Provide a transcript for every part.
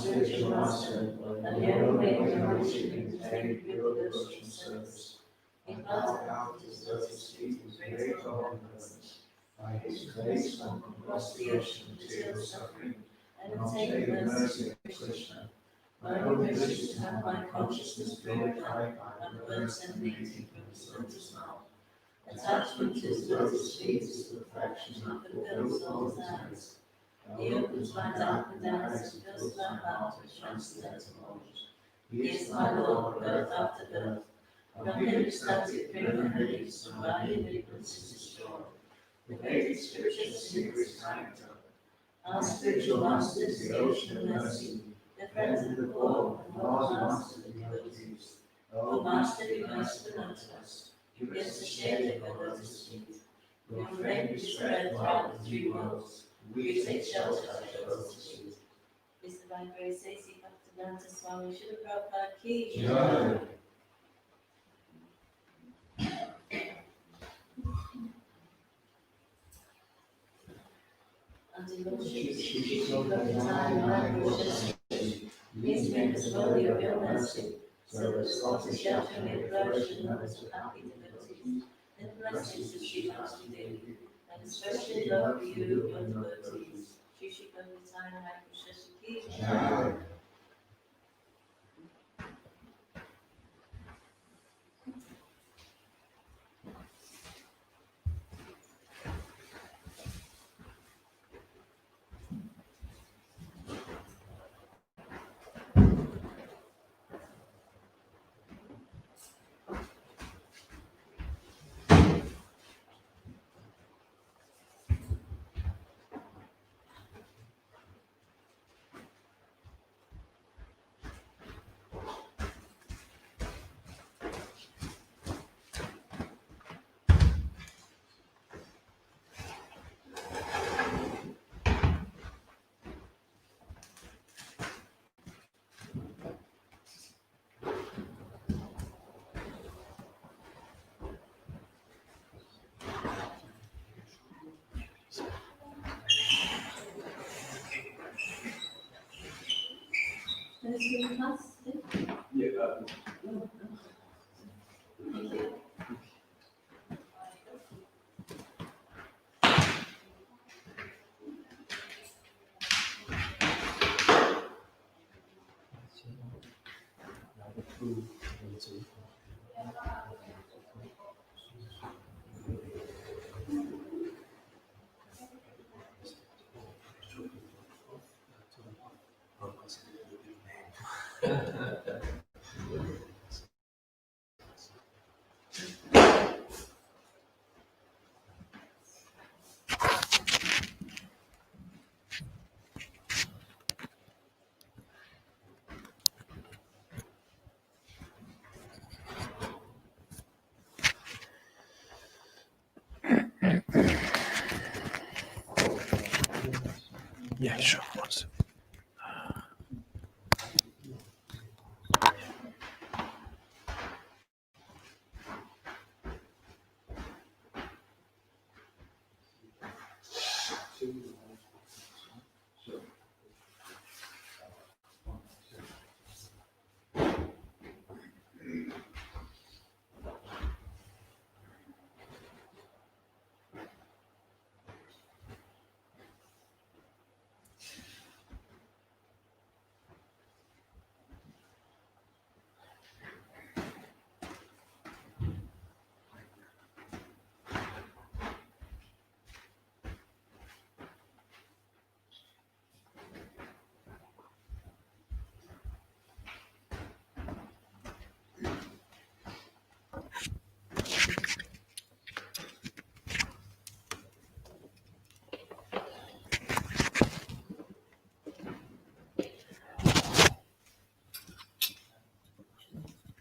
Spiritual Master, and the only way in which you can attain real devotional service. By pouring out his lotus feet with great love and reverence, by his grace one can cross the ocean of material suffering and obtain the mercy of Krishna. My only wish is to have my consciousness purified by the words emanating from his lotus mouth. Attachment to his lotus feet is the perfection that fulfills all desires. He opens my darkened eyes and fills my heart with transcendental knowledge. He is my Lord, birth after birth. From him ecstatic prima haze, and by him ignorance is destroyed. The Vedic scriptures sing his character. Our spiritual master is the ocean of mercy, the friend of the poor, and Lord Master of the devotees. O Master, be merciful unto us. Give us the shade of your lotus feet. Your flame is spread throughout the three worlds. We take shelter at your lotus feet. Is the by grace A.C. Bhakta Swami Srila Prabhupada Ki Jai. Please make us worthy of your mercy, so that the lotus shelter may flourish in numbers of happy devotees, and blessings of Sri Master Devi, and especially love for you, your devotees. Shri Shri Bhagavatam Hare Krishna Ki Jai. Yeah, sure. One second.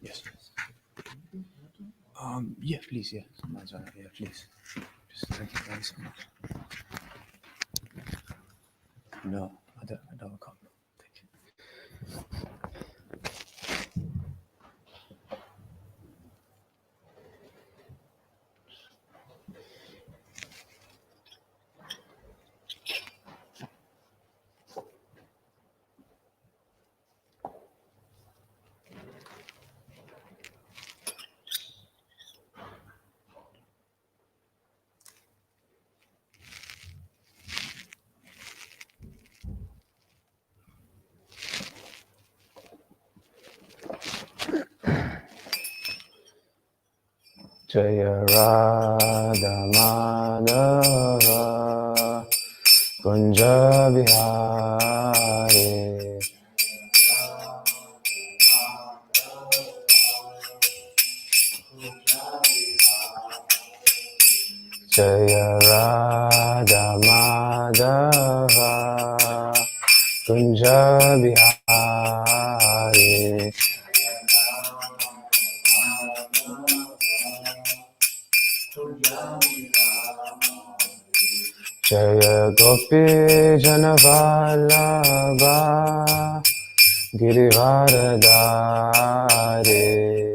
Yes. Yeah, please, yeah. Yeah, please. Just thank you so much. No, I don't come. Thank you. Jaya Radha Madhava Kunja Vihari Jaya Radha Madhava Kunja Vihari Jaya Gopi Janavallabha Girivaradari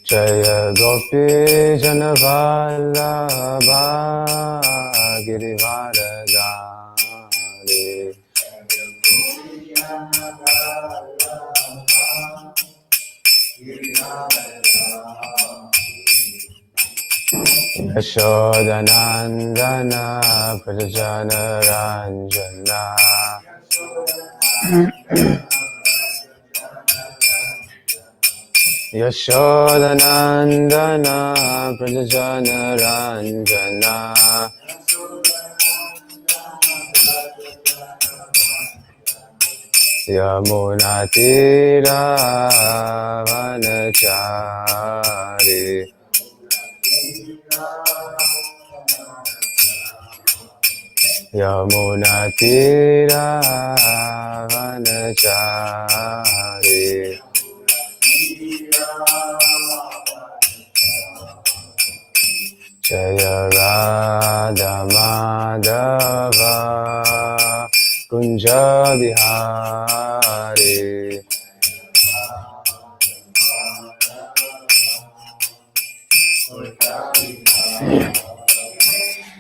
Jaya Gopi Janavallabha Girivaradari Yashodanandana Prajanaranjana Yashodanandana Prajanaranjana Yamunatira Vanachari Yamunatira Vanachari Jaya Radha Madhava Kunja Vihari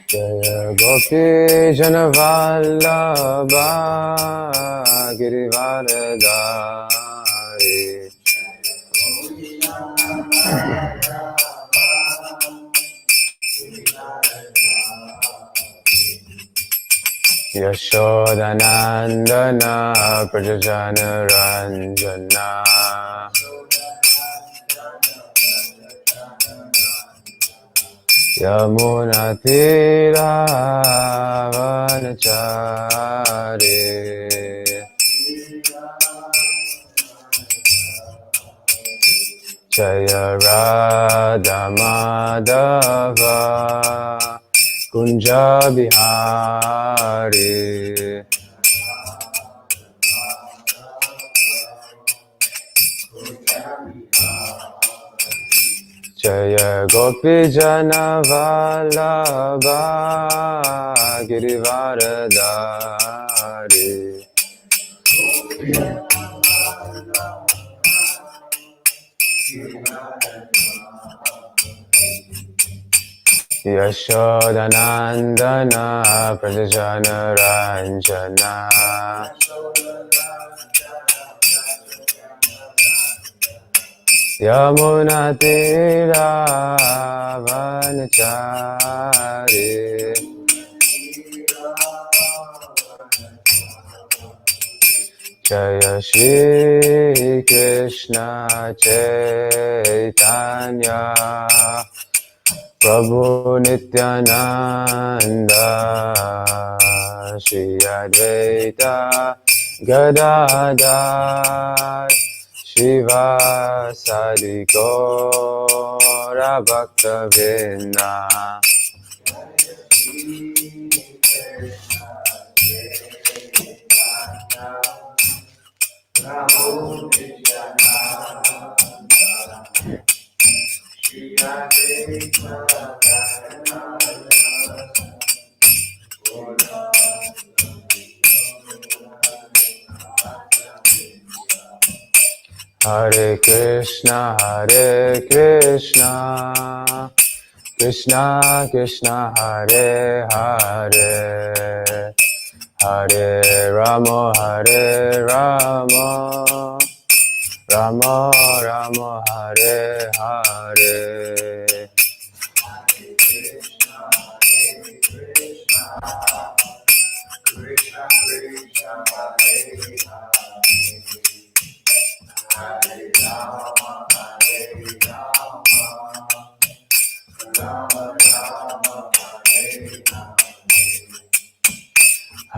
Jaya Gopi Janavallabha Girivaradari Yashodanandana Prajajana Ranjana Yamuna Tira Vanachari Jaya Radha Madhava Kunja Bihari Jaya Gopi Jana Vallabha Girivaradari Yashodanandana Prajajana Ranjana Yamuna Tira Vanachari Jaya Shri Krishna Chaitanya Prabhu Nityananda Shri Advaita Gadadhar Shivasadi Gaura Bhakta Vrinda Hare Krishna Krishna Krishna Hare Hare Hare Rama Rama Rama Hare Hare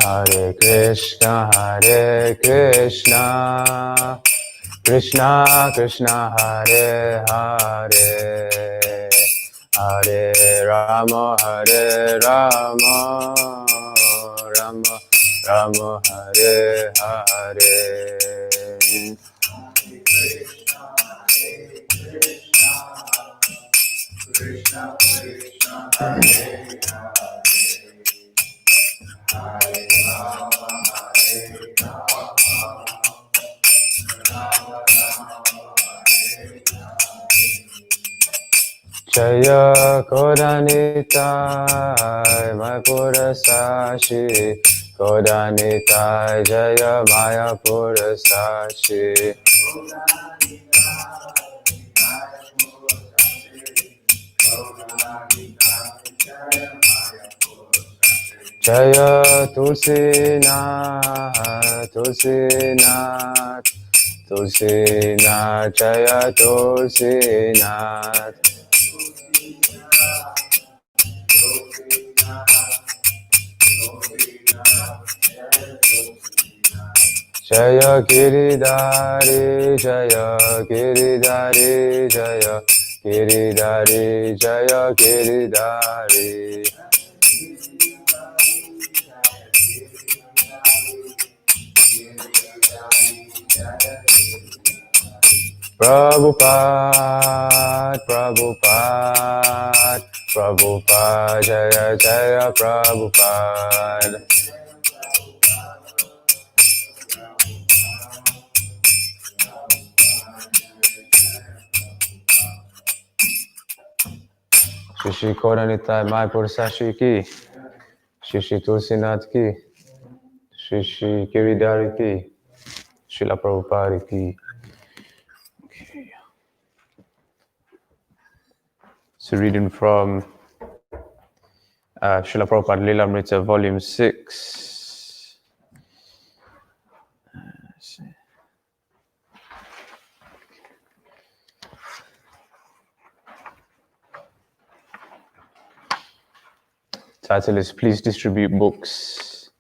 Hare Krishna Krishna Krishna Hare Hare Hare Rama Rama Rama Hare Hare Jaya Kodanitai Mayapura Sashi Kodanitai Jaya Mayapura Sashi Jaya Tulsinath Jaya Tulsinath Jaya Giridhari Jaya Giridhari Jaya Giridhari Jaya Giridhari Prabhupada Jaya Jaya Prabhupada Shri Shri Kodanita Maipur Sashi ki, Shri Shri Tulsinath ki, Shri Shri Giridhari ki, Srila Prabhupada ki. Okay. So reading from Srila Prabhupada Lilamrita, Volume 6. Let's see. Title is Please Distribute Books.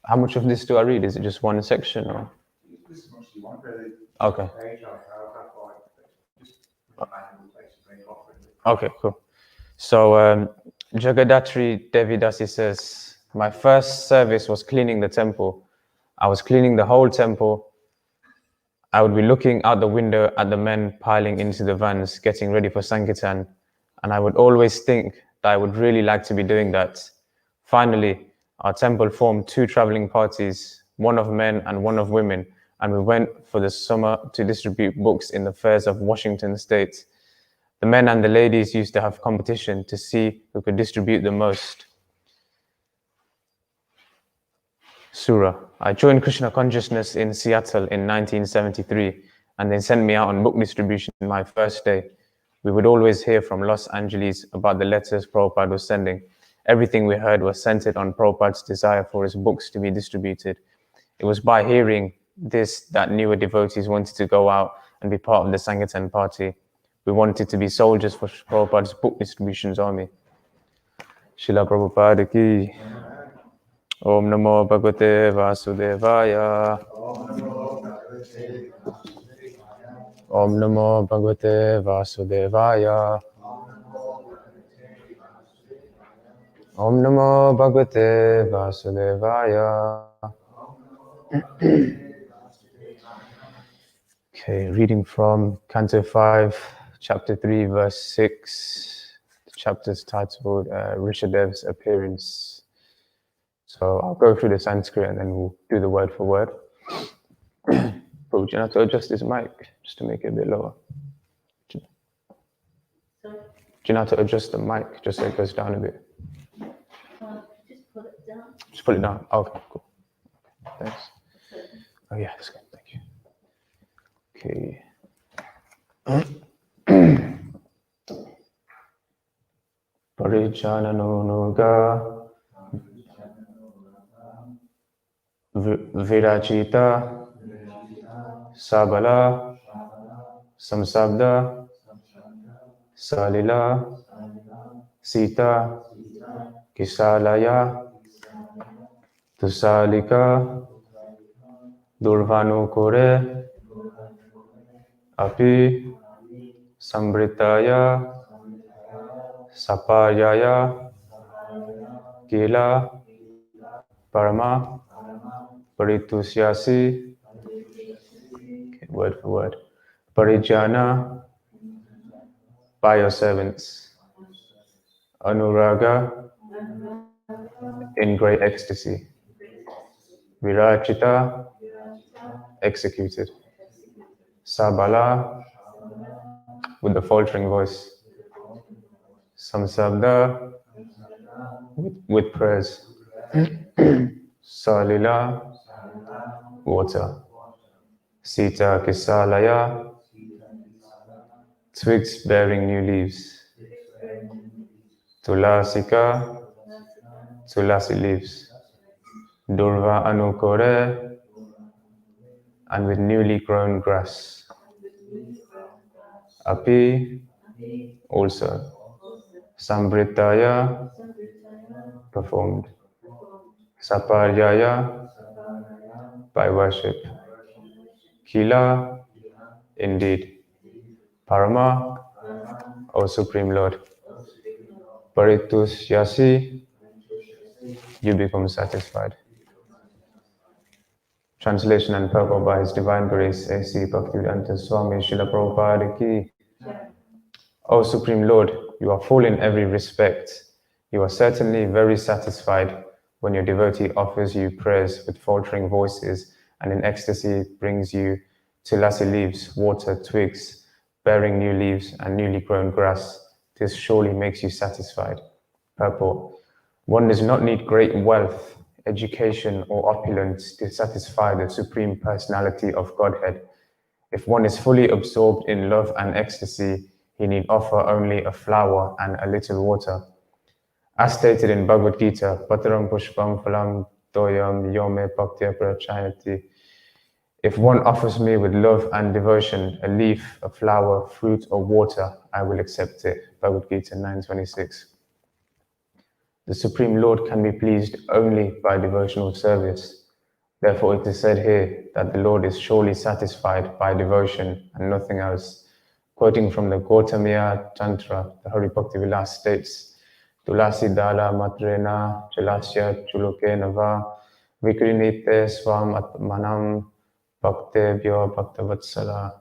How much of this do I read? Is it just one section or? This is mostly one, really. Okay. Page or paragraph, or just manual text very often. Okay, cool. So Jagadatri Devidasi says, my first service was cleaning the temple. I was cleaning the whole temple. I would be looking out the window at the men piling into the vans, getting ready for Sankirtan, and I would always think that I would really like to be doing that. Finally, our temple formed two traveling parties, one of men and one of women, and we went for the summer to distribute books in the fairs of Washington State. The men and the ladies used to have competition to see who could distribute the most. Surah. I joined Krishna consciousness in Seattle in 1973, and they sent me out on book distribution my first day. We would always hear from Los Angeles about the letters Prabhupada was sending. Everything we heard was centered on Prabhupada's desire for his books to be distributed. It was by hearing this that newer devotees wanted to go out and be part of the Sankirtan party. We wanted to be soldiers for Prabhupada's book distributions army. Srila Prabhupada ki. Om Namo Bhagavate Vasudevaya. Om Namo Bhagavate Vasudevaya. Om Namo Bhagavate Vasudevaya. Okay, reading from Canto 5, Chapter 3, Verse 6. The chapter is titled Rishadev's Appearance. So I'll go through the Sanskrit and then we'll do the word for word. But would you have to adjust this mic just to make it a bit lower? Do you know how to adjust the mic just so it goes down a bit? Just put it down. Just put it down. Okay, cool. Okay, thanks. Oh yeah, that's good. Thank you. Okay. Parijananuga Virachita Sabala Samsabda Salila Sita Kisalaya Tusalika Durvanukure Api Sambritaya Sapayaya Kila Parama Paritusyasi. Okay, word for word. Parijana, by your servants. Anuraga, in great ecstasy. Virachita, executed. Sabala, with the faltering voice. Samsabda, with prayers. Salila, water. Sita Kisalaya, twigs bearing new leaves. Tulasika, tulasi leaves. Durva Anukore, and with newly grown grass. Api, also. Sambritaya, performed. Saparyaya, by worship. Kila, indeed. Parama, O Supreme Lord. Paritusyasi, you become satisfied. Translation and purport by His Divine Grace, A.C. Bhaktivedanta Swami Srila Prabhupada ki. O Supreme Lord, you are full in every respect. You are certainly very satisfied when your devotee offers you prayers with faltering voices and in ecstasy brings you tulasi leaves, water, twigs, bearing new leaves, and newly grown grass. This surely makes you satisfied. Purport. One does not need great wealth, education, or opulence to satisfy the Supreme Personality of Godhead. If one is fully absorbed in love and ecstasy, he need offer only a flower and a little water. As stated in Bhagavad-Gita, Pataram Pushpam Phalam Toyam Yome Bhaktya Prachayati. If one offers me with love and devotion a leaf, a flower, fruit, or water, I will accept it. Bhagavad-Gita 9:26. The Supreme Lord can be pleased only by devotional service. Therefore, it is said here that the Lord is surely satisfied by devotion and nothing else. Quoting from the Gautamiya Tantra, the Hari Bhakti Vilas states, Tulasi dala matrena chalasya chuluke nava vikrinite swam atmanam bhaktebhyo bhaktavatsala.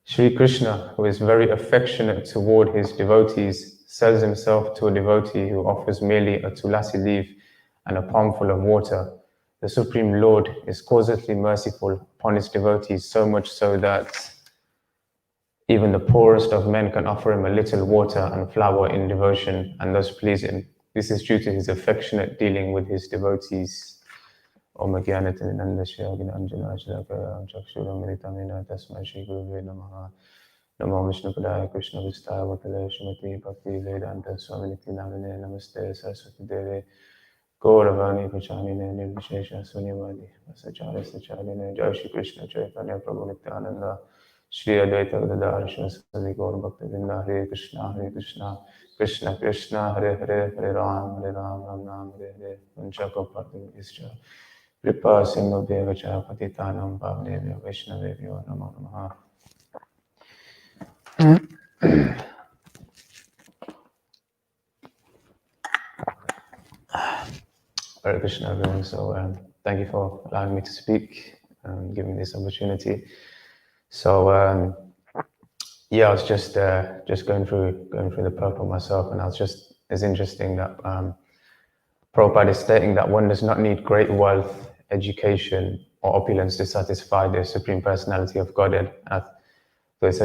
Sri Krishna, who is very affectionate toward his devotees, sells himself to a devotee who offers merely a tulasi leaf and a palmful of water. The Supreme Lord is causelessly merciful upon his devotees, so much so that even the poorest of men can offer him a little water and flower in devotion and thus please him. This is due to his affectionate dealing with his devotees. Om Jnanatin Nandasya Gnanjana Shalakaya Chakshuram Militamina Tasmai Shri Guruve Namaha. Namo Vishnu Padaya Krishna Vistaya Vatale Shrimati Bhakti Vedanta Swaminiti Namine Namaste Saraswati Deve Gauravani Pachanine Nirvishesha Sunyavadi Vasachara Sacharine Jai Shri Krishna Chaitanya Prabhu Nityananda Shri Advaita Gadadhar Shivasadi Gaur Bhakta Vrinda Hare Krishna Krishna Krishna Hare Hare Hare Ram Ram Ram Hare Hare Vanchakapati Ischa Kripa Sindhu Devacha Patitanam Bhavnevya Vaishnavevyo Namo Namaha. Hare Krishna everyone. So thank you for allowing me to speak and giving me this opportunity. So yeah, I was just going through the purport myself, and it's interesting that Prabhupada is stating that one does not need great wealth, education, or opulence to satisfy the Supreme Personality of Godhead. So it's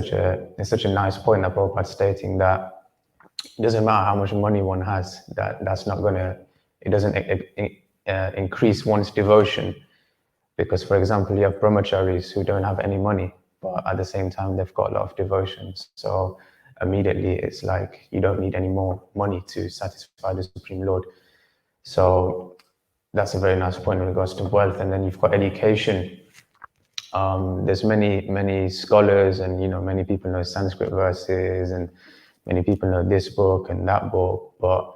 such a nice point that Prabhupada is stating that it doesn't matter how much money one has, that's not gonna, it doesn't increase one's devotion. Because, for example, you have brahmacharis who don't have any money, but at the same time, they've got a lot of devotions. So immediately it's like, you don't need any more money to satisfy the Supreme Lord. So that's a very nice point in regards to wealth. And then you've got education. There's many scholars and, many people know Sanskrit verses and many people know this book and that book, but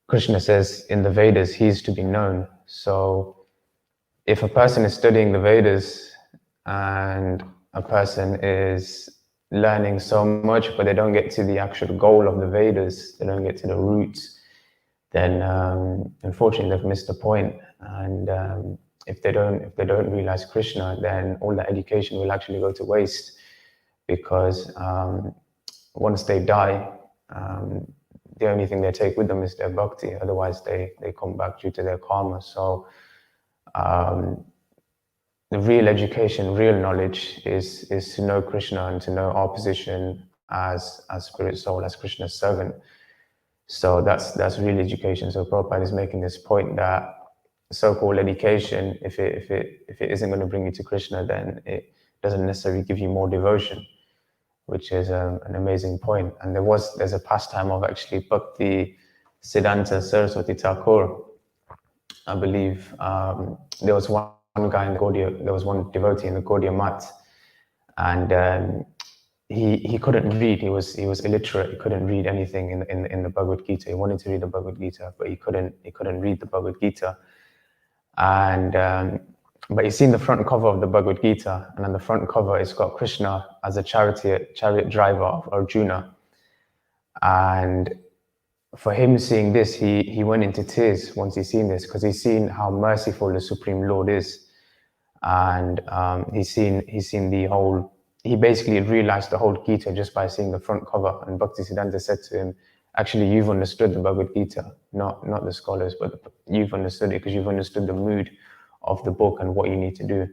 Krishna says in the Vedas, he is to be known. So if a person is studying the Vedas and a person is learning so much, but they don't get to the actual goal of the Vedas, they don't get to the roots, then unfortunately they've missed the point. And if they don't realize Krishna, then all that education will actually go to waste, because once they die, the only thing they take with them is their bhakti. Otherwise, they come back due to their karma. So the real education, real knowledge is to know Krishna and to know our position as spirit soul, as Krishna's servant. So that's real education. So Prabhupada is making this point that so-called education, if it isn't going to bring you to Krishna, then it doesn't necessarily give you more devotion, which is an amazing point. And there's a pastime of actually Bhakti Siddhanta Saraswati Thakur. I believe there was one guy in the Gaudiya, there was one devotee in the Gaudiya Mat, and he couldn't read. He was illiterate. He couldn't read anything in the Bhagavad-Gita. He wanted to read the Bhagavad-Gita, but he couldn't read the Bhagavad-Gita. And but he's seen the front cover of the Bhagavad-Gita, and on the front cover it's got Krishna as a chariot driver of Arjuna. And for him seeing this, he went into tears once he's seen this, because he's seen how merciful the Supreme Lord is. And he's seen the whole, he basically realized the whole Gita just by seeing the front cover. And Bhaktisiddhanta said to him, actually, you've understood the Bhagavad Gita, not the scholars, but you've understood it because you've understood the mood of the book and what you need to do.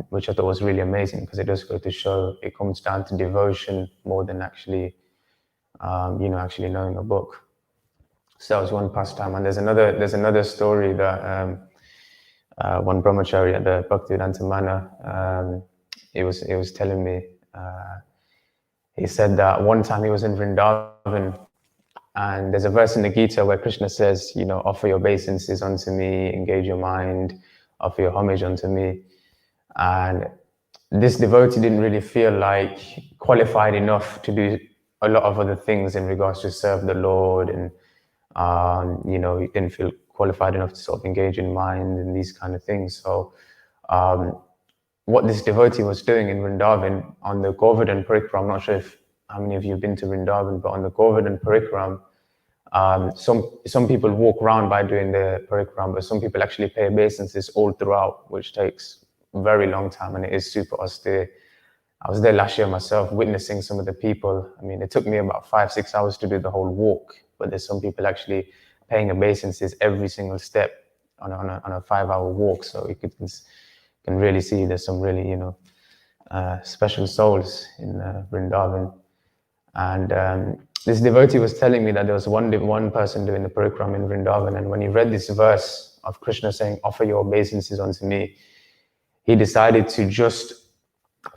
which I thought was really amazing, because it does go to show it comes down to devotion more than actually, actually knowing a book. So that was one pastime. And there's another story that one brahmachari at the Bhakti-Vedanta Manor, he was telling me. He said that one time he was in Vrindavan, and there's a verse in the Gita where Krishna says, offer your obeisances unto me, engage your mind, offer your homage unto me. And this devotee didn't really feel like qualified enough to do a lot of other things in regards to serve the Lord, and he didn't feel qualified enough to sort of engage in mind and these kind of things. So what this devotee was doing in Vrindavan on the Govardhan Parikram, I'm not sure how many of you have been to Vrindavan, but on the Govardhan Parikram, some people walk around by doing the Parikram, but some people actually pay obeisances all throughout, which takes a very long time, and it is super austere. I was there last year myself, witnessing some of the people. I mean, it took me about 5-6 hours to do the whole walk, but there's some people actually paying obeisances every single step on a 5-hour walk. So you can really see there's some really, special souls in Vrindavan. And this devotee was telling me that there was one person doing the parikram in Vrindavan, and when he read this verse of Krishna saying, offer your obeisances unto me, he decided to just,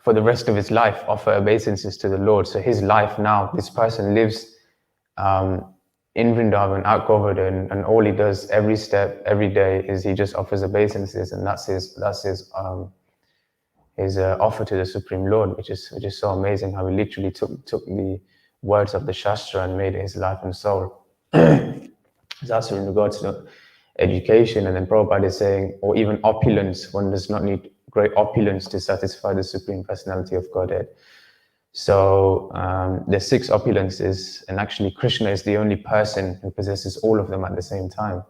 for the rest of his life, offer obeisances to the Lord. So his life now, this person lives in Vrindavan, at Govardhan, and all he does every step, every day, is he just offers obeisances, and that's his offer to the Supreme Lord, which is so amazing how he literally took the words of the Shastra and made it his life and soul. It's also in regards to education, and then Prabhupada is saying, or even opulence, one does not need great opulence to satisfy the Supreme Personality of Godhead. So there's 6 opulences, and actually Krishna is the only person who possesses all of them at the same time.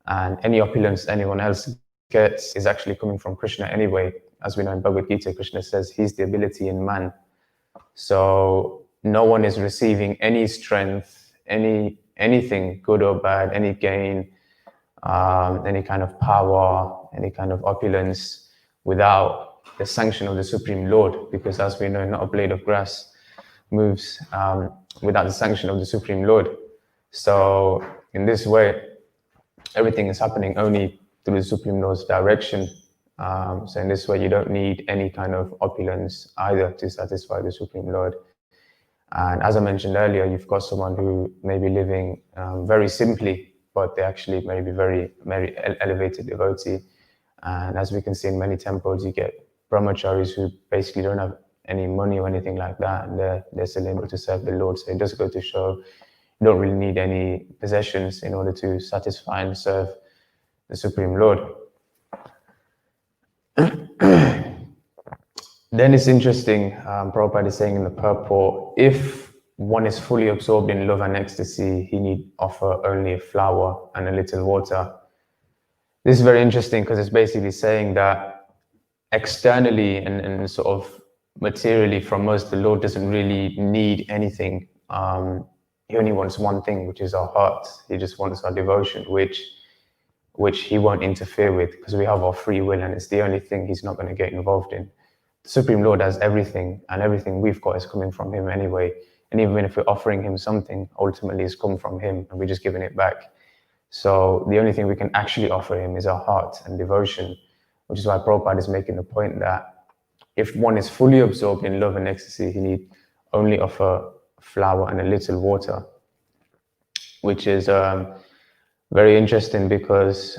And any opulence anyone else gets is actually coming from Krishna anyway. As we know in Bhagavad-Gita, Krishna says he's the ability in man. So no one is receiving any strength, anything good or bad, any gain, any kind of power, any kind of opulence without the sanction of the Supreme Lord, because as we know, not a blade of grass moves without the sanction of the Supreme Lord. So in this way, everything is happening only through the Supreme Lord's direction. So in this way, you don't need any kind of opulence either to satisfy the Supreme Lord. And as I mentioned earlier, you've got someone who may be living very simply, but they actually may be very, very elevated devotee. And as we can see in many temples, you get brahmacharis who basically don't have any money or anything like that, and they're still able to serve the Lord. So it does go to show you don't really need any possessions in order to satisfy and serve the Supreme Lord. Then it's interesting, Prabhupada is saying in the purport, if one is fully absorbed in love and ecstasy, he need offer only a flower and a little water. This is very interesting because it's basically saying that externally and sort of materially from us, the Lord doesn't really need anything. He only wants one thing, which is our heart. He just wants our devotion, which he won't interfere with, because we have our free will, and it's the only thing he's not going to get involved in. The Supreme Lord has everything, and everything we've got is coming from him anyway. And even if we're offering him something, ultimately it's come from him, and we're just giving it back. So the only thing we can actually offer him is our heart and devotion, which is why Prabhupada is making the point that if one is fully absorbed in love and ecstasy, he need only offer a flower and a little water, which is very interesting, because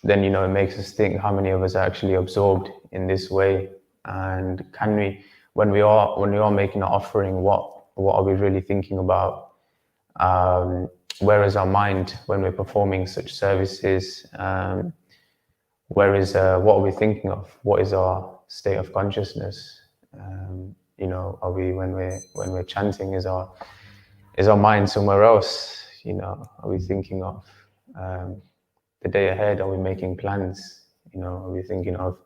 then, it makes us think how many of us are actually absorbed in this way, and can we, when we are making an offering, what are we really thinking about? Where is our mind when we're performing such services? What are we thinking of? What is our state of consciousness? Are we, when we're chanting, is our mind somewhere else? Are we thinking of the day ahead? Are we making plans? Are we thinking of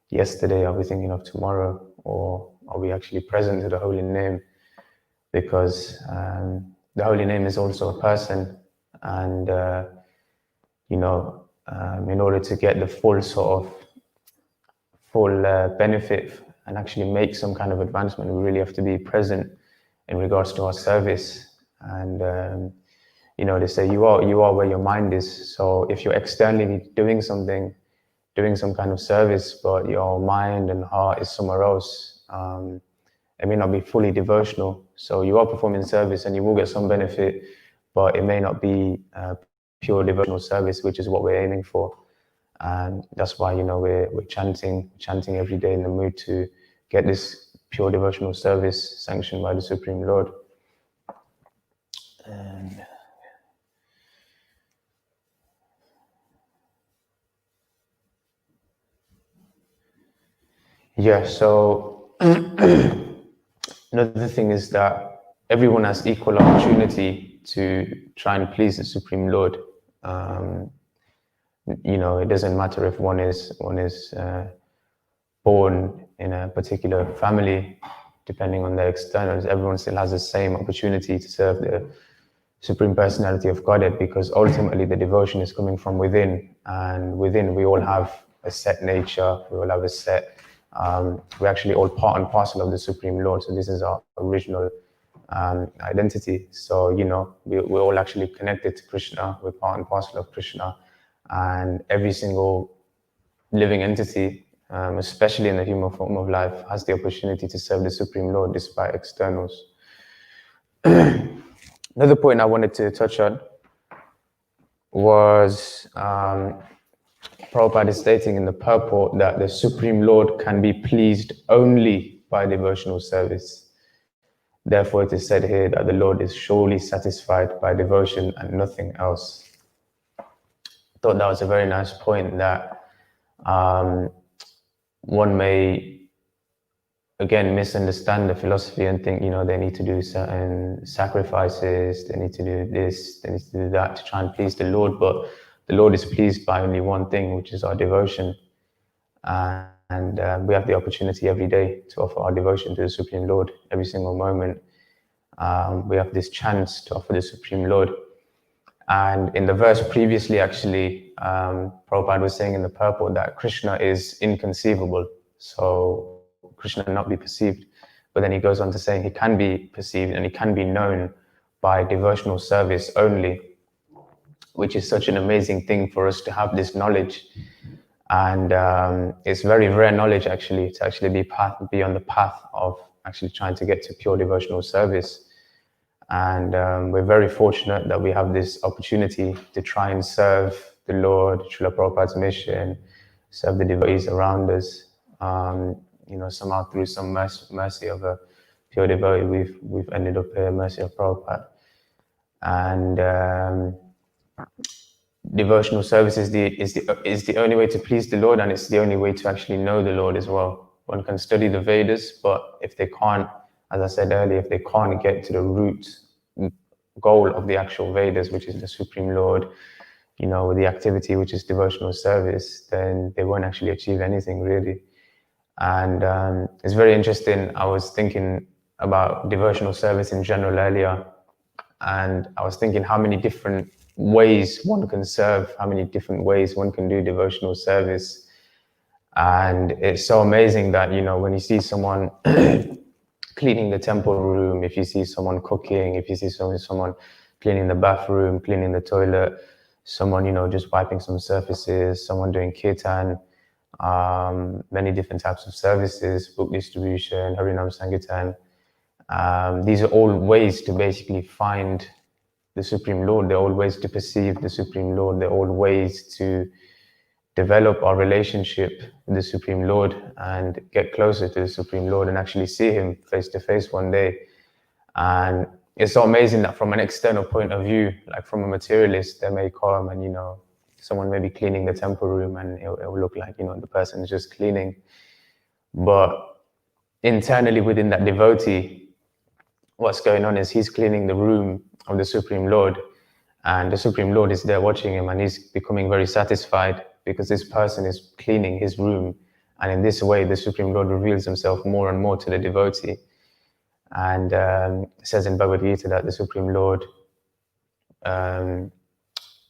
yesterday? Are we thinking of tomorrow? Or are we actually present to the holy name? Because the holy name is also a person, and in order to get the full sort of full benefit and actually make some kind of advancement, we really have to be present in regards to our service. And you know, they say you are where your mind is. So if you're externally doing something, doing some kind of service, but your mind and heart is somewhere else, it may not be fully devotional. So you are performing service and you will get some benefit, but it may not be pure devotional service, which is what we're aiming for. And that's why, you know, we're chanting every day in the mood to get this pure devotional service sanctioned by the Supreme Lord. And yeah, so another thing is that everyone has equal opportunity to try and please the Supreme Lord. You know, it doesn't matter if one is born in a particular family, depending on their externals. Everyone still has the same opportunity to serve the Supreme Personality of Godhead, because ultimately the devotion is coming from within, and within we all have a set nature, we all have a set, we're actually all part and parcel of the Supreme Lord. So this is our original identity. So, you know, we're all actually connected to Krishna, we're part and parcel of Krishna, and every single living entity, especially in the human form of life, has the opportunity to serve the Supreme Lord despite externals. Another point I wanted to touch on was Prabhupada is stating in the purport that the Supreme Lord can be pleased only by devotional service. Therefore, it is said here that the Lord is surely satisfied by devotion and nothing else. I thought that was a very nice point, that one may, again, misunderstand the philosophy and think, you know, they need to do certain sacrifices, they need to do this, they need to do that to try and please the Lord. But the Lord is pleased by only one thing, which is our devotion. And we have the opportunity every day to offer our devotion to the Supreme Lord every single moment. We have this chance to offer the Supreme Lord. And in the verse previously, actually, Prabhupada was saying in the purport that Krishna is inconceivable. So Krishna cannot be perceived. But then he goes on to saying he can be perceived and he can be known by devotional service only, which is such an amazing thing for us to have this knowledge. And it's very rare knowledge, actually, to actually be on the path of actually trying to get to pure devotional service. And we're very fortunate that we have this opportunity to try and serve the Lord, Srila Prabhupada's mission, serve the devotees around us. You know, somehow through some mercy of a pure devotee, we've ended up here, mercy of Prabhupada. And devotional service is the only way to please the Lord, and it's the only way to actually know the Lord as well. One can study the Vedas, but if they can't, as I said earlier, if they can't get to the root goal of the actual Vedas, which is the Supreme Lord, you know, the activity which is devotional service, then they won't actually achieve anything really. And it's very interesting. I was thinking about devotional service in general earlier, and I was thinking how many different ways one can serve, how many different ways one can do devotional service. And it's so amazing that, you know, when you see someone cleaning the temple room, if you see someone cooking, if you see someone cleaning the bathroom, cleaning the toilet, someone, you know, just wiping some surfaces, someone doing kirtan, many different types of services, book distribution, Harinam Sankirtan. These are all ways to basically find the Supreme Lord. They're all ways to perceive the Supreme Lord. They're all ways to develop our relationship with the Supreme Lord and get closer to the Supreme Lord and actually see him face to face one day. And it's so amazing that from an external point of view, like from a materialist, they may come and, you know, someone may be cleaning the temple room and it will look like, you know, the person is just cleaning. But internally within that devotee, what's going on is he's cleaning the room of the Supreme Lord, and the Supreme Lord is there watching him, and he's becoming very satisfied because this person is cleaning his room. And in this way, the Supreme Lord reveals himself more and more to the devotee. And it says in Bhagavad-Gita that the Supreme Lord,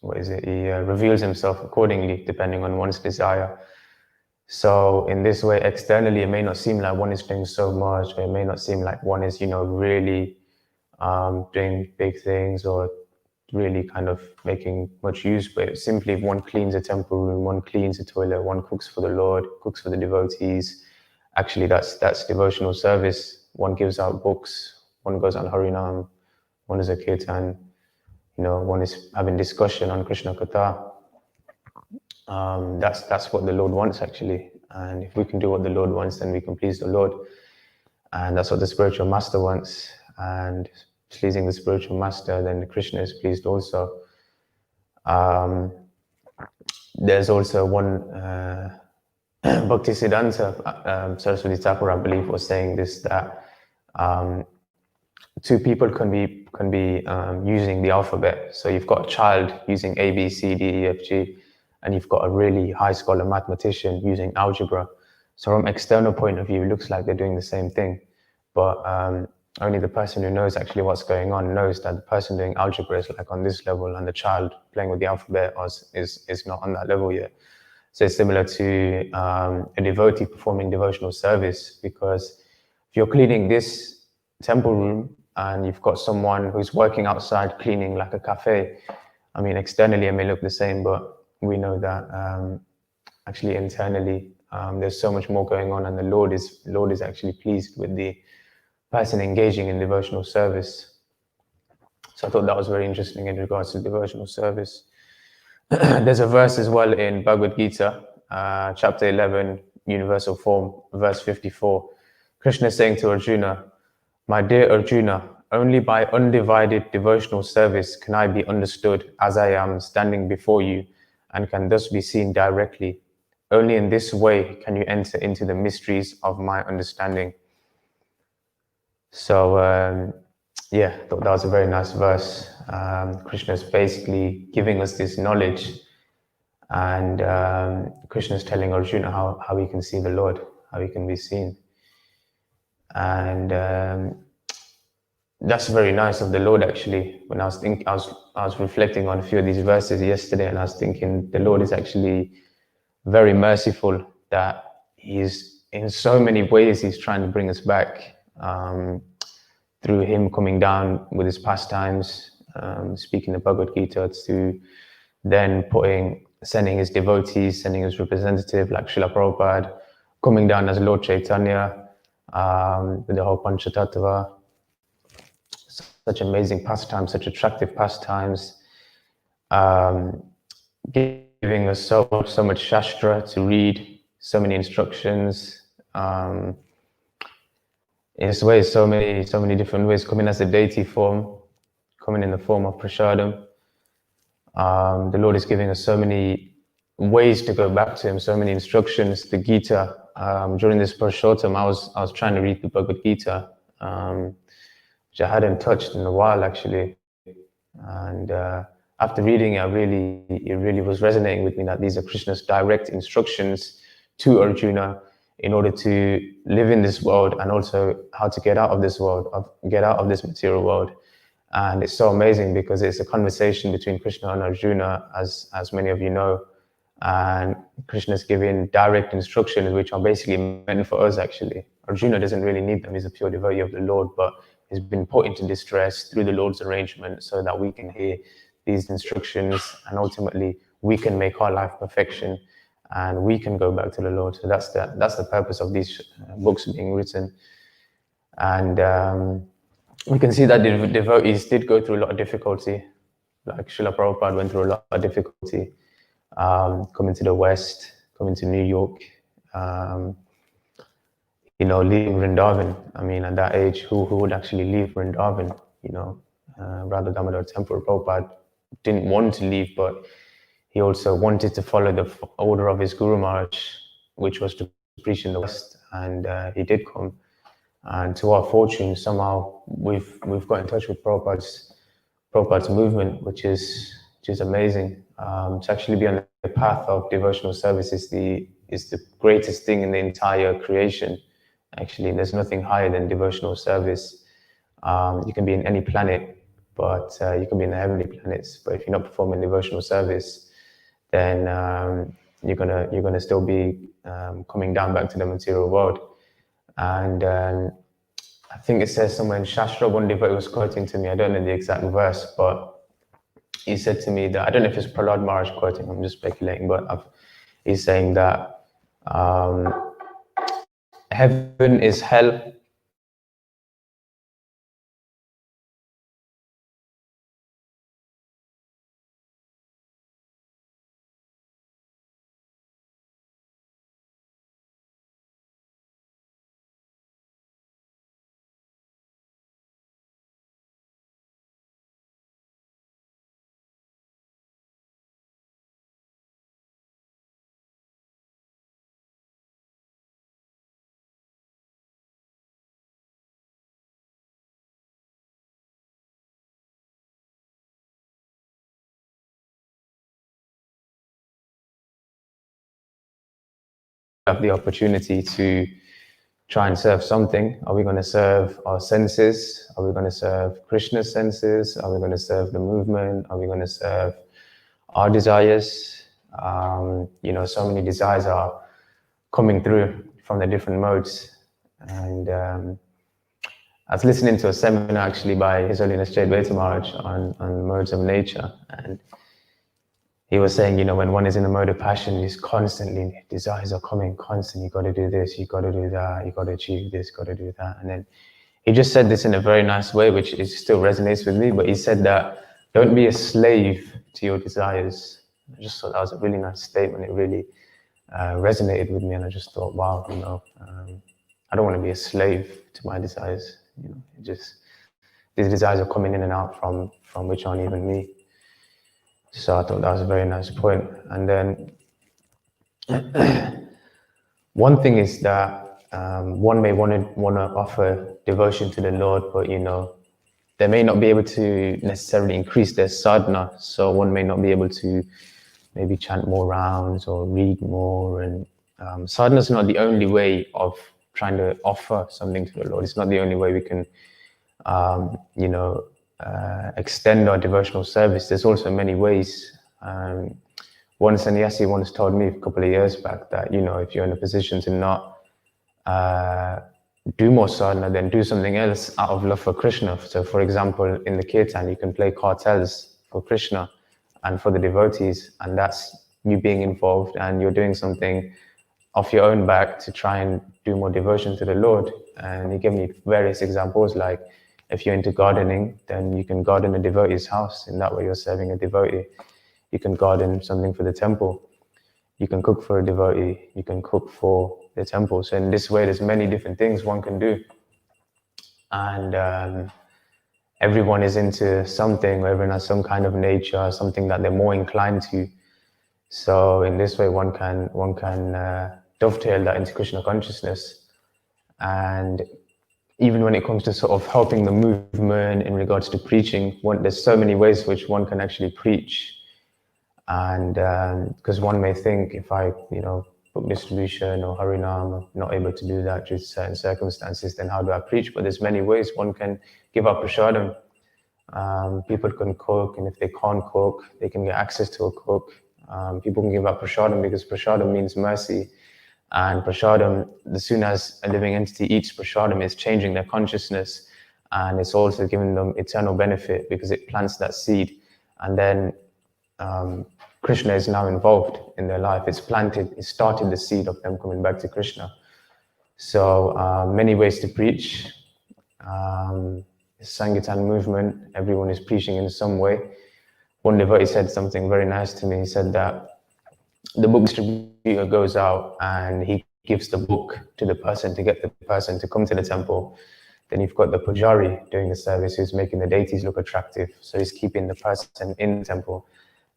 he reveals himself accordingly, depending on one's desire. So in this way, externally, it may not seem like one is doing so much, or it may not seem like one is, really doing big things or really kind of making much use, but simply one cleans a temple room, one cleans a toilet, one cooks for the Lord, cooks for the devotees. Actually, that's devotional service. One gives out books, one goes on Harinam, one is a kirtan, one is having discussion on Krishna Katha. That's what the Lord wants, actually. And if we can do what the Lord wants, then we can please the Lord. And that's what the spiritual master wants. And pleasing the spiritual master, then Krishna is pleased also. There's also one Bhakti Siddhanta Saraswati Thakur, I believe, was saying this, that two people can be using the alphabet. So you've got a child using A, B, C, D, E, F, G, and you've got a really high scholar mathematician using algebra. So from external point of view, it looks like they're doing the same thing, but only the person who knows actually what's going on knows that the person doing algebra is like on this level, and the child playing with the alphabet is not on that level yet. So it's similar to a devotee performing devotional service, because if you're cleaning this temple room and you've got someone who's working outside cleaning like a cafe, I mean, externally it may look the same, but we know that actually internally there's so much more going on, and the Lord is actually pleased with the person engaging in devotional service. So I thought that was very interesting in regards to devotional service. There's a verse as well in Bhagavad-Gita, chapter 11, universal form, verse 54. Krishna is saying to Arjuna, "My dear Arjuna, only by undivided devotional service can I be understood as I am standing before you, and can thus be seen directly. Only in this way can you enter into the mysteries of my understanding." So yeah, I thought that was a very nice verse. Krishna is basically giving us this knowledge, and Krishna is telling Arjuna how he can see the Lord, how he can be seen. And that's very nice of the Lord, actually. When I was reflecting on a few of these verses yesterday, and I was thinking the Lord is actually very merciful, that he's in so many ways he's trying to bring us back, through him coming down with his pastimes, speaking the Bhagavad-Gita, to then sending his devotees, sending his representative like Srila Prabhupada, coming down as Lord Chaitanya, with the whole Panchatattva. Such amazing pastimes, such attractive pastimes, giving us so much Shastra to read, so many instructions, in his ways, so many different ways, coming as a deity form, coming in the form of Prashadam. The Lord is giving us so many ways to go back to him, so many instructions. The Gita, during this Purushottam, I was trying to read the Bhagavad-Gita, which I hadn't touched in a while, actually. And after reading it, it really was resonating with me that these are Krishna's direct instructions to Arjuna in order to live in this world, and also how to get out of this world, get out of this material world. And it's so amazing because it's a conversation between Krishna and Arjuna, as many of you know. And Krishna's giving direct instructions, which are basically meant for us, actually. Arjuna doesn't really need them. He's a pure devotee of the Lord, but he's been put into distress through the Lord's arrangement so that we can hear these instructions, and ultimately we can make our life perfection, and we can go back to the Lord. So that's the purpose of these books being written. And we can see that the devotees did go through a lot of difficulty. Like Srila Prabhupada went through a lot of difficulty, coming to the West, coming to New York, leaving Vrindavan. I mean, at that age, who would actually leave Vrindavan? Radha Damodar Temple. Prabhupada didn't want to leave, but he also wanted to follow the order of his Guru Maharaj, which was to preach in the West, and he did come. And to our fortune, somehow we've got in touch with Prabhupada's movement, which is amazing. To actually be on the path of devotional service is the greatest thing in the entire creation. Actually, there's nothing higher than devotional service. You can be in any planet, but you can be in the heavenly planets. But if you're not performing devotional service, then you're gonna still be coming down back to the material world. And I think it says somewhere in Shastra, one devotee was quoting to me, I don't know the exact verse, but he said to me that, I don't know if it's Prahlad Maharaj quoting, I'm just speculating, but he's saying that heaven is hell. Have the opportunity to try and serve something. Are we going to serve our senses? Are we going to serve Krishna's senses? Are we going to serve the movement? Are we going to serve our desires? So many desires are coming through from the different modes. And I was listening to a seminar actually by His Holiness Chaitanya Maharaj on modes of nature. And he was saying, when one is in the mode of passion, he's constantly, desires are coming constantly. You got to do this, you got to do that, you got to achieve this, got to do that. And then he just said this in a very nice way, which still resonates with me. But he said that don't be a slave to your desires. I just thought that was a really nice statement. It really resonated with me. And I just thought, wow, I don't want to be a slave to my desires. These desires are coming in and out from which aren't even me. So I thought that was a very nice point. And then one thing is that one may want to offer devotion to the Lord, but they may not be able to necessarily increase their sadhana. So one may not be able to maybe chant more rounds or read more. And sadhana is not the only way of trying to offer something to the Lord. It's not the only way we can, extend our devotional service. There's also many ways. One sannyasi once told me a couple of years back that, if you're in a position to not do more sadhana, then do something else out of love for Krishna. So for example, in the kirtan, you can play cartels for Krishna and for the devotees, and that's you being involved and you're doing something off your own back to try and do more devotion to the Lord. And he gave me various examples, like if you're into gardening, then you can garden a devotee's house. In that way, you're serving a devotee. You can garden something for the temple. You can cook for a devotee. You can cook for the temple. So in this way, there's many different things one can do. And everyone is into something, or everyone has some kind of nature, something that they're more inclined to. So in this way, one can dovetail that into Krishna consciousness. And even when it comes to sort of helping the movement in regards to preaching, there's so many ways which one can actually preach. And because one may think, if I, book distribution or Harinam, I'm not able to do that due to certain circumstances, then how do I preach? But there's many ways one can give up prashadam. People can cook, and if they can't cook, they can get access to a cook. People can give up prashadam because prashadam means mercy. And prashadam, as soon as a living entity eats prashadam, it's changing their consciousness, and it's also giving them eternal benefit because it plants that seed. And then Krishna is now involved in their life. It started the seed of them coming back to Krishna. So many ways to preach. Sankirtan movement, everyone is preaching in some way. One devotee said something very nice to me. He said that the book distributor goes out and he gives the book to the person to get the person to come to the temple. Then you've got the pujari doing the service who's making the deities look attractive. So he's keeping the person in the temple.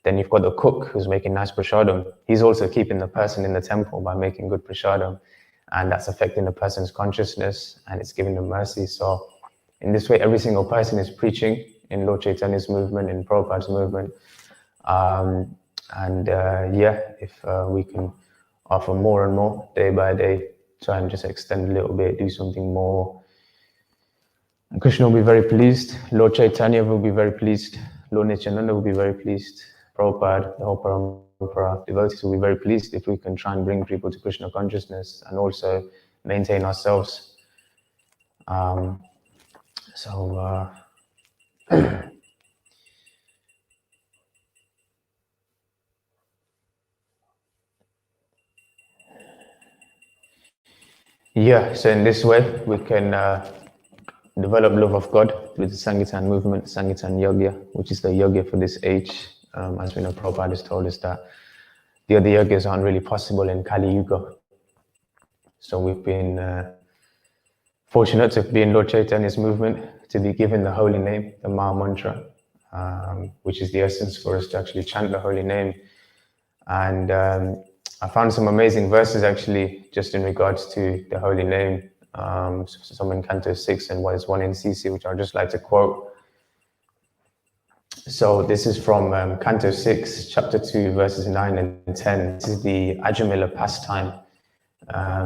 Then you've got the cook who's making nice prashadam. He's also keeping the person in the temple by making good prashadam. And that's affecting the person's consciousness and it's giving them mercy. So in this way, every single person is preaching in Lord Chaitanya's movement, in Prabhupada's movement. If we can offer more and more day by day, try and just extend a little bit, do something more. And Krishna will be very pleased. Lord Chaitanya will be very pleased. Lord Nityananda will be very pleased. Prabhupada, the whole for our devotees will be very pleased if we can try and bring people to Krishna consciousness and also maintain ourselves. So in this way we can develop love of God through the Sankirtan movement, Sankirtan Yoga, which is the yoga for this age. As we know, Prabhupada has told us that the other yogas aren't really possible in Kali Yuga. So we've been fortunate to be in Lord Chaitanya's movement, to be given the holy name, the Maha Mantra, which is the essence for us to actually chant the holy name. And I found some amazing verses actually, just in regards to the holy name. Some in Canto 6 and there's one in CC, which I'd just like to quote. So this is from Canto 6, chapter 2, verses 9 and 10. This is the Ajamila pastime.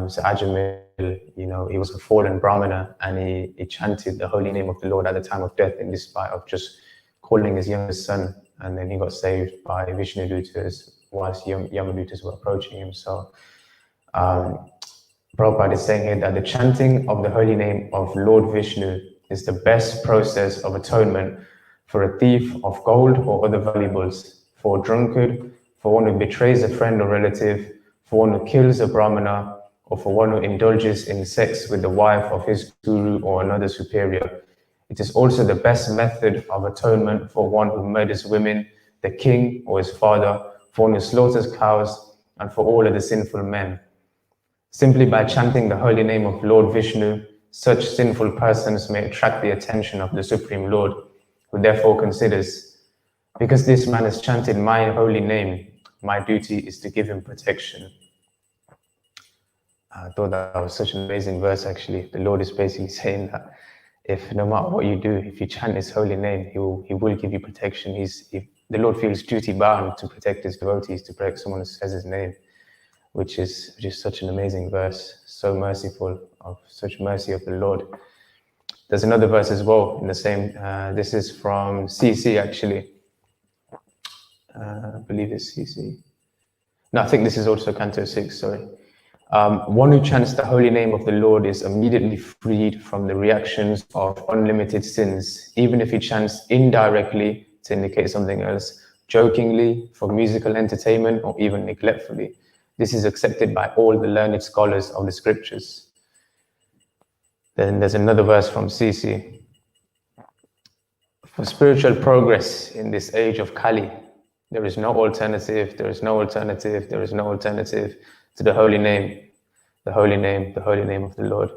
So Ajamil, he was a fallen Brahmana, and he chanted the holy name of the Lord at the time of death, in despite of just calling his youngest son, and then he got saved by Vishnu Dutas whilst Yamadutas were approaching him. So Prabhupada is saying here that the chanting of the holy name of Lord Vishnu is the best process of atonement for a thief of gold or other valuables, for a drunkard, for one who betrays a friend or relative, for one who kills a Brahmana, or for one who indulges in sex with the wife of his guru or another superior. It is also the best method of atonement for one who murders women, the king or his father, for one who slaughters cows, and for all of the sinful men. Simply by chanting the holy name of Lord Vishnu, such sinful persons may attract the attention of the Supreme Lord, who therefore considers, because this man has chanted my holy name, my duty is to give him protection. I thought that was such an amazing verse actually. The Lord is basically saying that if no matter what you do, if you chant his holy name, he will give you protection. The Lord feels duty bound to protect his devotees, to protect someone who says his name, which is such an amazing verse, so merciful, of such mercy of the Lord. There's another verse as well in the same, this is from CC actually. I believe it's CC. No, I think this is also Canto 6, sorry. One who chants the holy name of the Lord is immediately freed from the reactions of unlimited sins, even if he chants indirectly to indicate something else, jokingly, for musical entertainment, or even neglectfully. This is accepted by all the learned scholars of the scriptures. Then there's another verse from CC. For spiritual progress in this age of Kali, there is no alternative, there is no alternative, there is no alternative to the holy name, the holy name, the holy name of the Lord.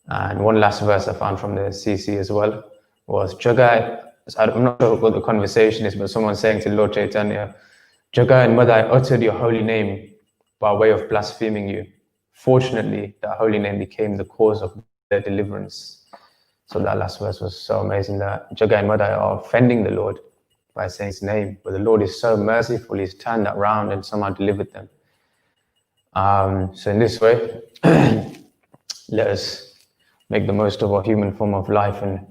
And one last verse I found from the CC as well was Jagai. I'm not sure what the conversation is, but someone saying to Lord Chaitanya, Jagai and Mother, I uttered your holy name by way of blaspheming you. Fortunately, that holy name became the cause of their deliverance. So that last verse was so amazing, that Jagai and Mother are offending the Lord by saying his name, but the Lord is so merciful, he's turned that round and somehow delivered them. So in this way, let us make the most of our human form of life and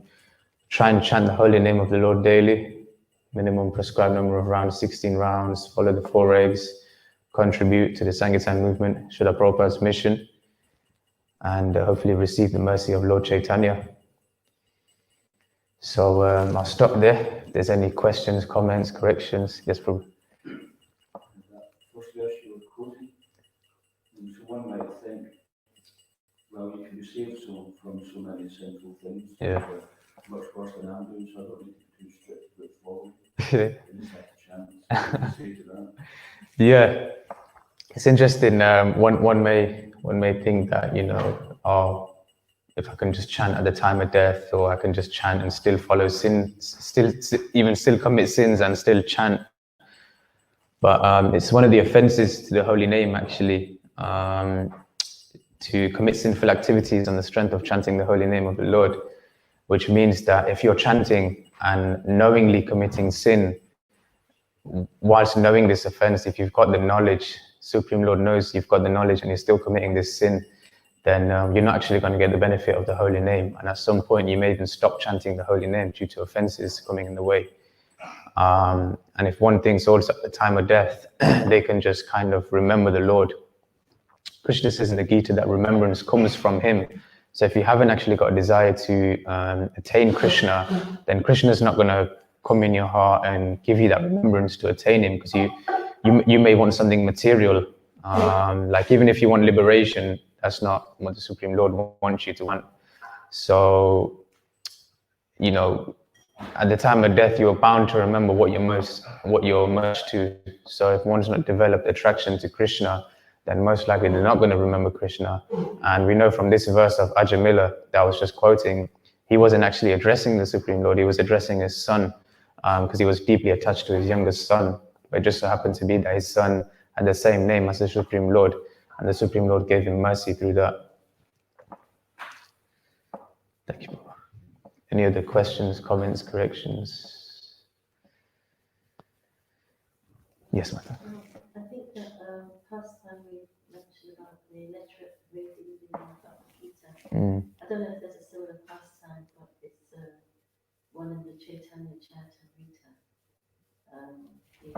try and chant the holy name of the Lord daily. Minimum prescribed number of rounds, 16 rounds, follow the 4 regs, contribute to the Sankirtan movement, Srila Prabhupada's mission, and hopefully receive the mercy of Lord Chaitanya. So I'll stop there. If there's any questions, comments, corrections, yes, Prabhu. First verse you were quoting, so one might think, well, you can be saved from so many sinful things. Yeah. Much worse than I'm doing, so I don't need to be too strict with following. You just have to chant. Say to that. Yeah, it's interesting. One may think that, if I can just chant at the time of death, or I can just chant and still follow sin, still commit sins and still chant. But it's one of the offenses to the holy name, actually, to commit sinful activities on the strength of chanting the holy name of the Lord, which means that if you're chanting and knowingly committing sin, whilst knowing this offense, if you've got the knowledge, Supreme Lord knows you've got the knowledge and you're still committing this sin, then you're not actually going to get the benefit of the holy name. And at some point, you may even stop chanting the holy name due to offenses coming in the way. And if one thinks also at the time of death, they can just kind of remember the Lord. Krishna says in the Gita that remembrance comes from him. So if you haven't actually got a desire to attain Krishna, then Krishna is not going to come in your heart and give you that remembrance to attain him, because you may want something material. Like even if you want liberation, that's not what the Supreme Lord wants you to want. So, you know, at the time of death, you're bound to remember what you're most to. So if one's not developed attraction to Krishna, then most likely they're not going to remember Krishna. And we know from this verse of Ajamila that I was just quoting, he wasn't actually addressing the Supreme Lord, he was addressing his son, because he was deeply attached to his youngest son. But it just so happened to be that his son had the same name as the Supreme Lord, and the Supreme Lord gave him mercy through that. Thank you. Any other questions, comments, corrections? Yes, Martha. I think that past time we mentioned about the literate reading in Bhagavad-Gita. I don't know if there's a similar pastime, but it's one in the Chaitanya Chapter Rita. The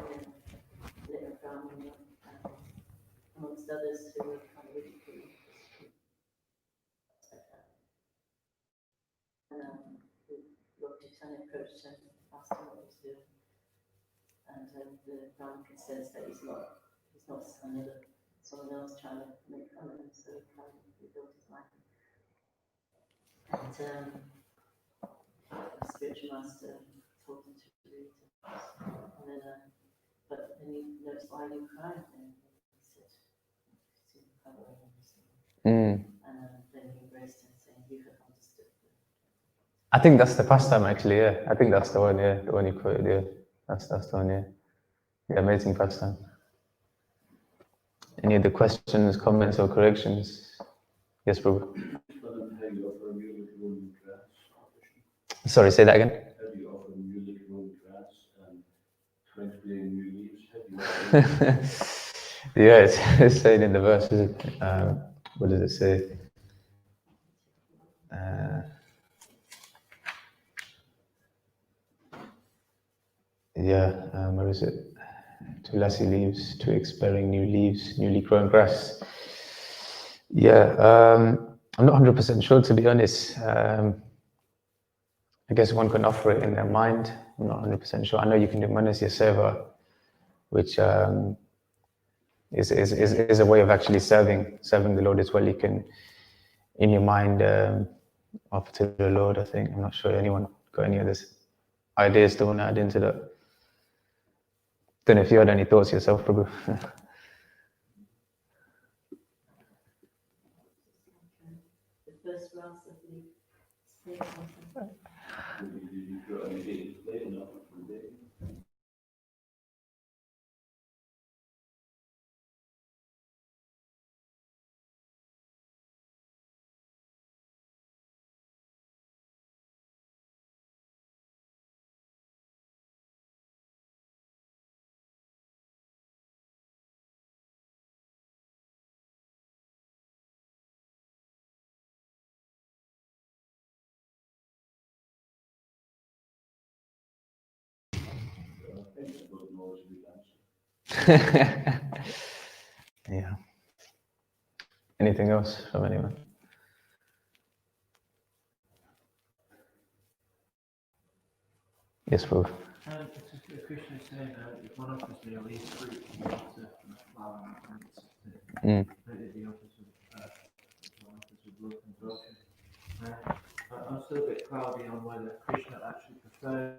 little Brahmin, amongst others who were kind of ridiculed. Lord Chaitanya approached him, asked him what he was doing, and the Brahmin says that he's not son of someone else trying to make fun of him, so he kind of rebuilt his life. And the spiritual master told him to read it, and then but then he noticed, why are you crying? And he said, to cover him. And then he embraced him, saying, you have understood. I think that's the pastime, actually. Yeah, I think that's the one. Yeah, the one you quoted. Yeah, that's the one. Yeah, the amazing pastime. Any other questions, comments, or corrections? Yes, Prabhu. Sorry, say that again. Have you offered music room grass and transplanting new leaves? Yeah, it's saying in the verse, what does it say? Where is it? Two lassie leaves, two expiring new leaves, newly grown grass. Yeah, I'm not 100% sure, to be honest. I guess one can offer it in their mind. I'm not 100% sure. I know you can do Manasya Seva, which is a way of actually serving the Lord as well. You can, in your mind, offer to the Lord, I think. I'm not sure anyone got any other ideas to want to add into that. Don't know if you had any thoughts yourself, Prabhu. The first round of the spring something. Yeah. Anything else from anyone? Yes, Prabhu. Krishna is saying if one offers me a leaf fruit, he offers a flower and it's the opposite one offers with love and devotion. I'm still a bit cloudy on whether Krishna actually prefers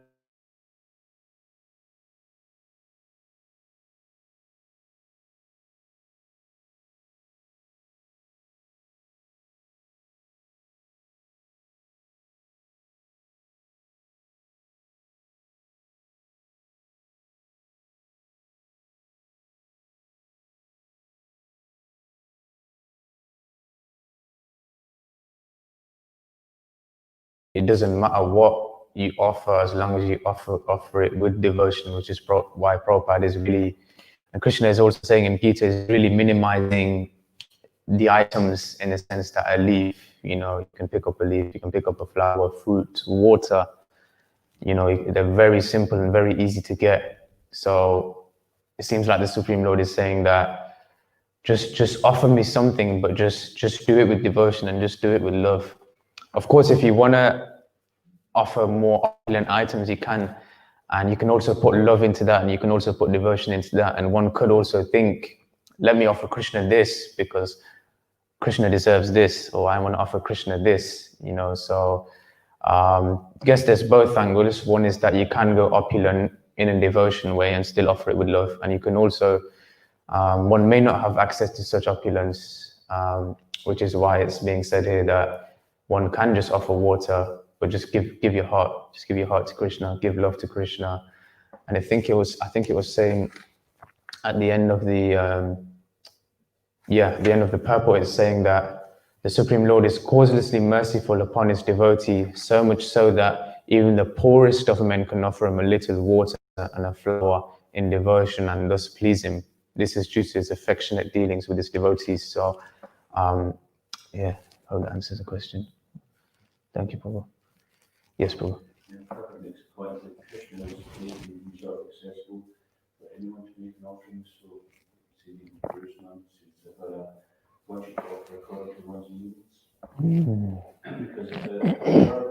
It doesn't matter what you offer as long as you offer it with devotion, which is why Prabhupada is really, and Krishna is also saying in Gita, is really minimizing the items in the sense that a leaf, you can pick up a leaf, you can pick up a flower, fruit, water, you know, they're very simple and very easy to get. So it seems like the Supreme Lord is saying that just offer me something, but just do it with devotion and just do it with love. Of course, if you want to offer more opulent items, you can, and you can also put love into that, and you can also put devotion into that. And one could also think, let me offer Krishna this because Krishna deserves this, or I want to offer Krishna this, you know. So I guess there's both angles. One is that you can go opulent in a devotion way and still offer it with love, and you can also one may not have access to such opulence, which is why it's being said here that one can just offer water, but just give your heart, just give your heart to Krishna, give love to Krishna. And I think it was saying at the end of the the end of the purport, it's saying that the Supreme Lord is causelessly merciful upon his devotee, so much so that even the poorest of men can offer him a little water and a flower in devotion and thus please him. This is due to his affectionate dealings with his devotees. So, yeah, I hope that answers the question. Thank you, Prabhu. Yes, Prabhu. Prabhupada makes a point that Krishna is making himself accessible for anyone to make an offering. So, say, Prashanth, one should offer according to one's needs. Because if it's hard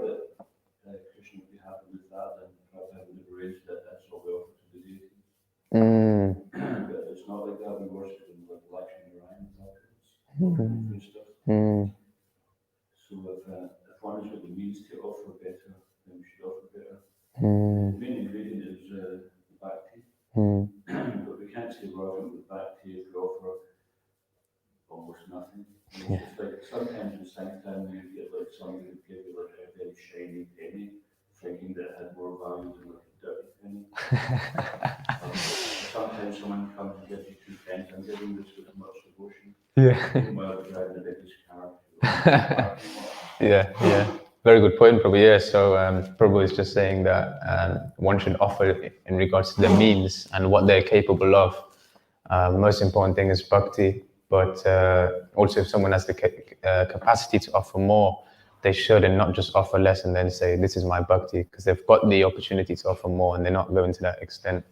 that Krishna would be happy with that, then Prabhupada would have arranged that that's what we offer to the deities. But it's not like that. We worship them like Lakshmi Narayan and stuff. So if one is with the means to offer better, then we should offer better. The main ingredient is the bhakti. But we can't say we're offering the bhakti if we offer almost nothing. It's like sometimes in sanctum you get like somebody who give you like a very shiny penny, thinking that it had more value than like a dirty penny. Sometimes someone comes and gives you 2 pence and giving this with much devotion. Meanwhile, they're driving the biggest car. Yeah. Very good point, Prabhu. Yeah, so Prabhu is just saying that one should offer in regards to the means and what they're capable of. The most important thing is bhakti, but also if someone has the capacity to offer more, they should, and not just offer less and then say, this is my bhakti, because they've got the opportunity to offer more and they're not going to that extent.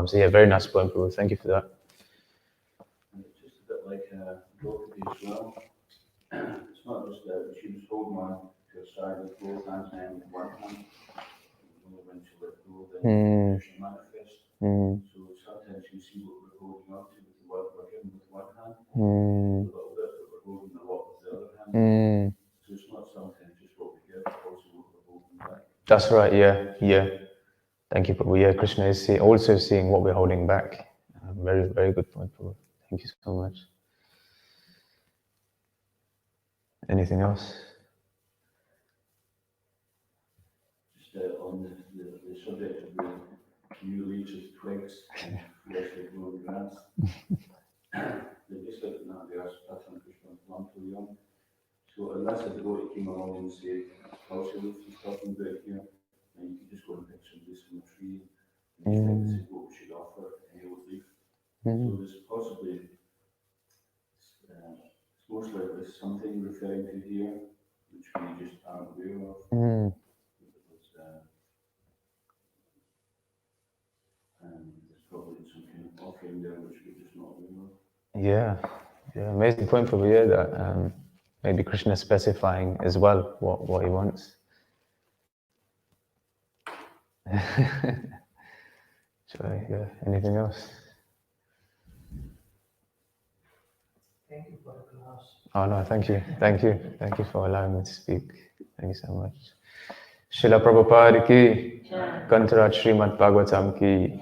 So yeah, very nice point, Prabhu. Thank you for that. And it's just a bit like Draupadi as well. It's not just that she was holding on to her side with both hands and with one hand. When she let go, then she manifests. So sometimes you see what we're holding on to with what we're giving with one hand, a little bit, but we're holding a lot with the other hand. So it's not sometimes just what we give, but also what we're holding back. That's right, yeah. Thank you, Prabhu. Yeah, Krishna is also seeing what we're holding back. Very, very good point, Prabhu. Thank you so much. Anything else? Just on the subject of the new leaves as twigs and freshly grown grass. They just like that, they are Prashanth Krishna long too young. So unless a devotee came along and said, Tulsi leaf is talking about here, and you can just go and pick some leaves from a tree and just say what we should offer any old leaf. So there's possibly, it's most likely something referring to here, which we just aren't aware of. There's probably some kind of offering there which we're just not aware of. Yeah, amazing point, Prabhu. Yeah, that maybe Krishna is specifying as well what he wants. Yeah, anything else? Thank you for the class. Oh no, thank you for allowing me to speak. Thank you so much. Srila Prabhupada ki, Kantarat Srimad Bhagavatam ki.